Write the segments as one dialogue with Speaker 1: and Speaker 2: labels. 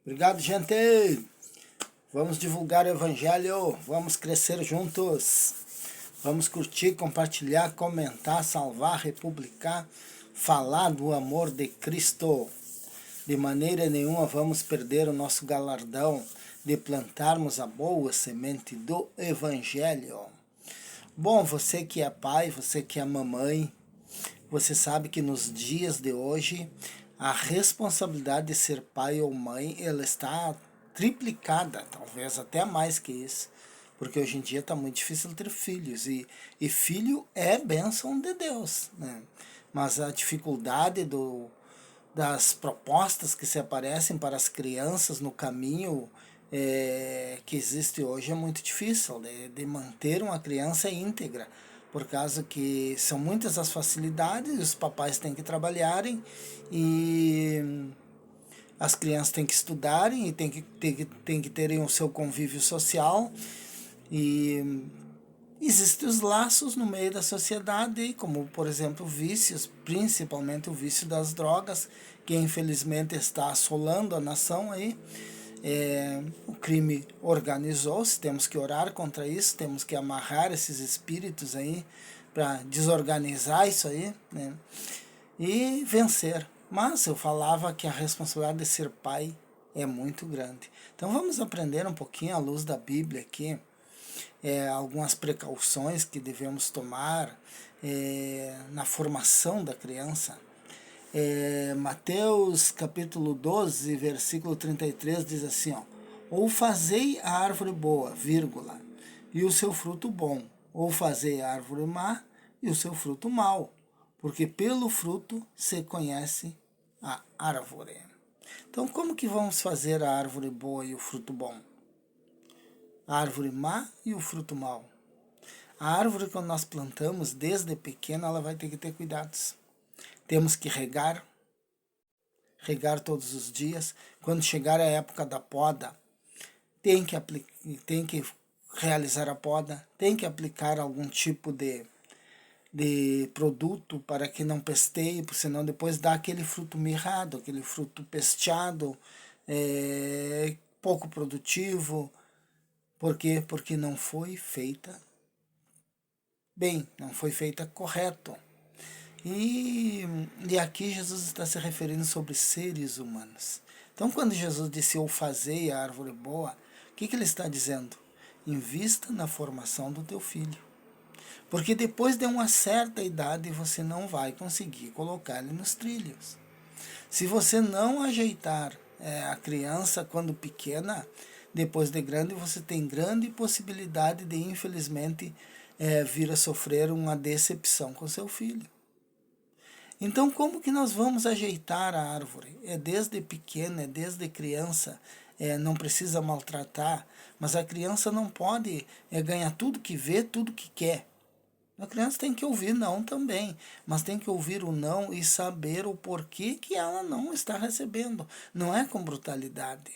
Speaker 1: Obrigado, gente. Vamos divulgar o evangelho, vamos crescer juntos. Vamos curtir, compartilhar, comentar, salvar, republicar, falar do amor de Cristo. De maneira nenhuma vamos perder o nosso galardão de plantarmos a boa semente do evangelho. Bom, você que é pai, você que é mamãe, você sabe que nos dias de hoje a responsabilidade de ser pai ou mãe, ela está triplicada, talvez até mais que isso, porque hoje em dia está muito difícil ter filhos, e filho é bênção de Deus, né? Mas a dificuldade das propostas que se aparecem para as crianças no caminho que existe hoje é muito difícil de manter uma criança íntegra, por causa que são muitas as facilidades, os papais têm que trabalharem e as crianças têm que estudarem e têm que terem o seu convívio social, e existem os laços no meio da sociedade, como por exemplo vícios, principalmente o vício das drogas, que infelizmente está assolando a nação aí. O crime organizou-se, temos que orar contra isso, temos que amarrar esses espíritos aí para desorganizar isso aí, né? E vencer. Mas eu falava que a responsabilidade de ser pai é muito grande. Então vamos aprender um pouquinho à luz da Bíblia aqui, algumas precauções que devemos tomar na formação da criança. Mateus capítulo 12, versículo 33 diz assim, ó: ou fazei a árvore boa, vírgula, e o seu fruto bom, ou fazei a árvore má e o seu fruto mau, porque pelo fruto se conhece a árvore. Então, como que vamos fazer a árvore boa e o fruto bom? A árvore má e o fruto mau. A árvore, quando nós plantamos desde pequena, ela vai ter que ter cuidados. Temos que regar todos os dias. Quando chegar a época da poda, tem que realizar a poda, tem que aplicar algum tipo de produto para que não pesteie, porque senão depois dá aquele fruto mirrado, aquele fruto pesteado, pouco produtivo. Por quê? Porque não foi feita bem, não foi feita correto. E aqui Jesus está se referindo sobre seres humanos. Então, quando Jesus disse ou fazei a árvore boa, o que ele está dizendo? Invista na formação do teu filho. Porque depois de uma certa idade você não vai conseguir colocar ele nos trilhos. Se você não ajeitar a criança quando pequena, depois de grande você tem grande possibilidade de, infelizmente, vir a sofrer uma decepção com seu filho. Então, como que nós vamos ajeitar a árvore? É desde pequena, é desde criança, não precisa maltratar, mas a criança não pode ganhar tudo que vê, tudo que quer. A criança tem que ouvir não também, mas tem que ouvir o não e saber o porquê que ela não está recebendo. Não é com brutalidade.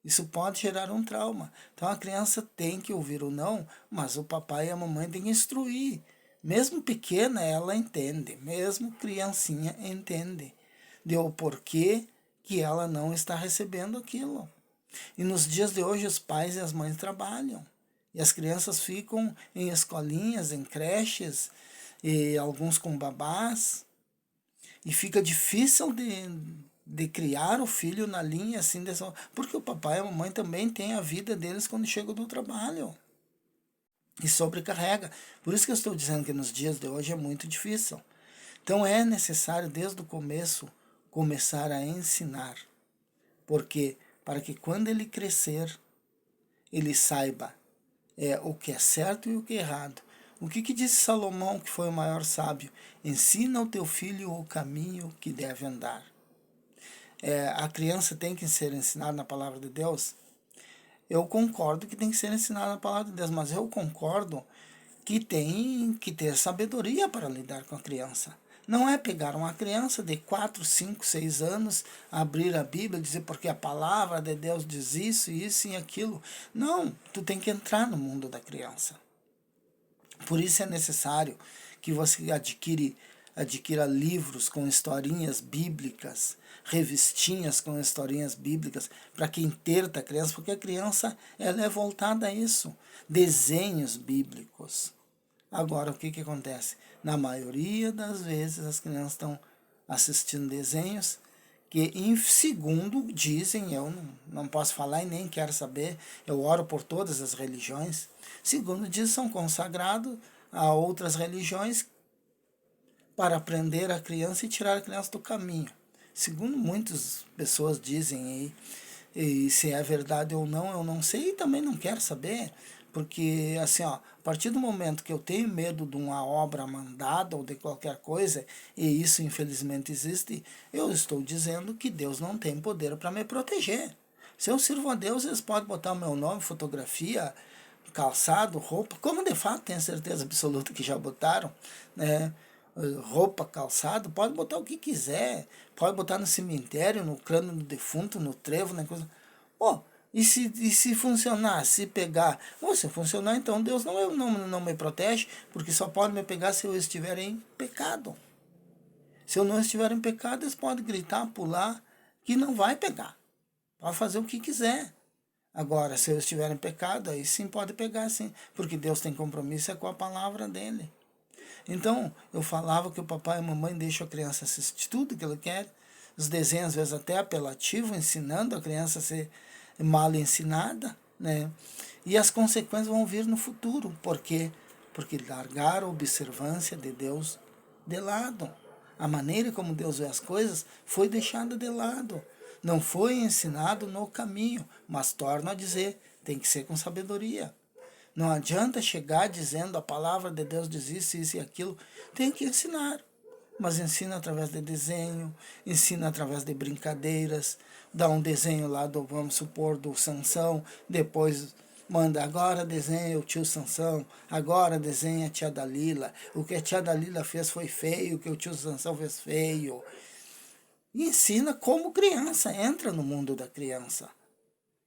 Speaker 1: Isso pode gerar um trauma. Então a criança tem que ouvir o não, mas o papai e a mamãe têm que instruir. Mesmo pequena, ela entende. Mesmo criancinha entende. De o porquê que ela não está recebendo aquilo. E nos dias de hoje os pais e as mães trabalham. E as crianças ficam em escolinhas, em creches, e alguns com babás. E fica difícil de criar o filho na linha assim, porque o papai e a mamãe também têm a vida deles quando chegam do trabalho. E sobrecarrega. Por isso que eu estou dizendo que nos dias de hoje é muito difícil. Então é necessário desde o começo começar a ensinar. Porque para que quando ele crescer, ele saiba o que é certo e o que é errado. O que disse Salomão, que foi o maior sábio? Ensina ao teu filho o caminho que deve andar. A criança tem que ser ensinada na palavra de Deus? Eu concordo que tem que ser ensinada na palavra de Deus, mas eu concordo que tem que ter sabedoria para lidar com a criança. Não é pegar uma criança de 4, 5, 6 anos, abrir a Bíblia e dizer porque a palavra de Deus diz isso, isso e aquilo. Não, tu tem que entrar no mundo da criança. Por isso é necessário que você adquire adquira livros com historinhas bíblicas, revistinhas com historinhas bíblicas, para que interta a criança, porque a criança ela é voltada a isso, desenhos bíblicos. Agora, o que acontece? Na maioria das vezes, as crianças estão assistindo desenhos que, em segundo, dizem, eu não posso falar e nem quero saber, eu oro por todas as religiões, segundo diz, são consagrados a outras religiões para prender a criança e tirar a criança do caminho. Segundo muitas pessoas dizem aí, e se é verdade ou não, eu não sei e também não quero saber, porque assim, ó, a partir do momento que eu tenho medo de uma obra mandada ou de qualquer coisa, e isso infelizmente existe, eu estou dizendo que Deus não tem poder para me proteger. Se eu sirvo a Deus, eles podem botar o meu nome, fotografia, calçado, roupa, como de fato tenho certeza absoluta que já botaram, né? Roupa, calçado, pode botar o que quiser, pode botar no cemitério, no crânio do defunto, no trevo, na coisa. Oh, e se funcionar, se pegar? Oh, se funcionar, então Deus não me protege, porque só pode me pegar se eu estiver em pecado. Se eu não estiver em pecado, eles podem gritar, pular, que não vai pegar. Pode fazer o que quiser. Agora, se eu estiver em pecado, aí sim pode pegar, sim, porque Deus tem compromisso com a palavra dele. Então, eu falava que o papai e a mamãe deixam a criança assistir tudo que ela quer, os desenhos às vezes até apelativos, ensinando a criança a ser mal ensinada, né? E as consequências vão vir no futuro. Por quê? Porque largaram a observância de Deus de lado. A maneira como Deus vê as coisas foi deixada de lado. Não foi ensinado no caminho, mas torno a dizer, tem que ser com sabedoria. Não adianta chegar dizendo a palavra de Deus diz isso e aquilo. Tem que ensinar. Mas ensina através de desenho, ensina através de brincadeiras. Dá um desenho lá do, vamos supor, do Sansão. Depois manda, agora desenha o tio Sansão. Agora desenha a tia Dalila. O que a tia Dalila fez foi feio, o que o tio Sansão fez feio. E ensina como criança, entra no mundo da criança.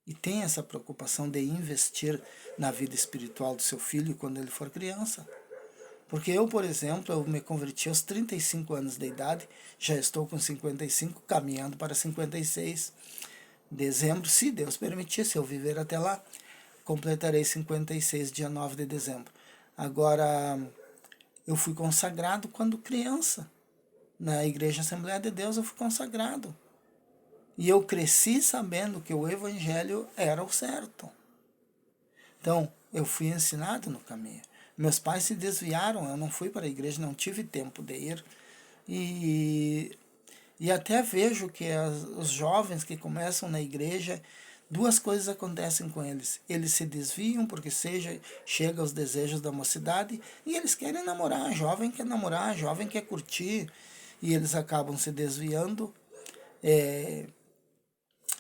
Speaker 1: E tem essa preocupação de investir na vida espiritual do seu filho quando ele for criança. Porque eu, por exemplo, eu me converti aos 35 anos de idade, já estou com 55, caminhando para 56. Dezembro, se Deus permitir, se eu viver até lá, completarei 56, dia 9 de dezembro. Agora, eu fui consagrado quando criança. Na Igreja Assembleia de Deus eu fui consagrado. E eu cresci sabendo que o Evangelho era o certo. Então, eu fui ensinado no caminho. Meus pais se desviaram, eu não fui para a igreja, não tive tempo de ir. E até vejo que os jovens que começam na igreja, duas coisas acontecem com eles. Eles se desviam porque chega aos desejos da mocidade e eles querem namorar. A jovem quer namorar, a jovem quer curtir. E eles acabam se desviando.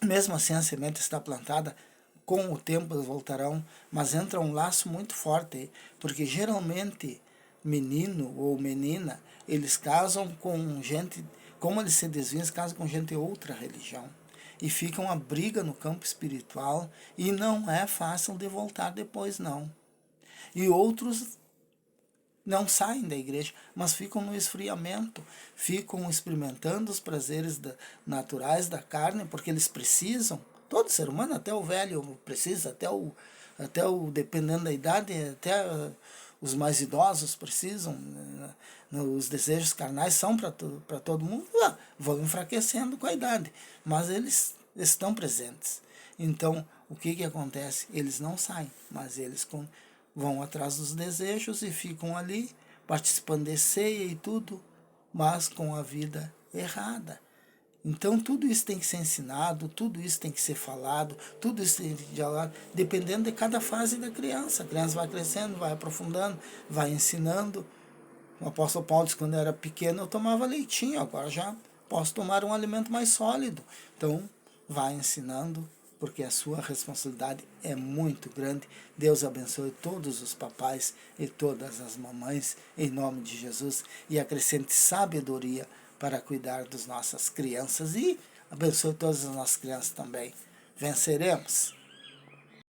Speaker 1: Mesmo assim, a semente está plantada, com o tempo eles voltarão, mas entra um laço muito forte, porque geralmente menino ou menina, eles casam com gente, como eles se desviam, eles casam com gente de outra religião. E fica uma briga no campo espiritual e não é fácil de voltar depois, não. E outros não saem da igreja, mas ficam no esfriamento, ficam experimentando os prazeres naturais da carne, porque eles precisam, todo ser humano, até o velho precisa, até o dependendo da idade, até os mais idosos precisam, né? Os desejos carnais são para todo mundo, vão enfraquecendo com a idade, mas eles estão presentes. Então, o que acontece? Eles não saem, mas eles vão atrás dos desejos e ficam ali participando de ceia e tudo, mas com a vida errada. Então tudo isso tem que ser ensinado, tudo isso tem que ser falado, tudo isso tem que ser dialogado, dependendo de cada fase da criança. A criança vai crescendo, vai aprofundando, vai ensinando. O apóstolo Paulo disse que quando eu era pequeno eu tomava leitinho, agora já posso tomar um alimento mais sólido. Então vai ensinando, porque a sua responsabilidade é muito grande. Deus abençoe todos os papais e todas as mamães, em nome de Jesus, e acrescente sabedoria para cuidar das nossas crianças e abençoe todas as nossas crianças também. Venceremos!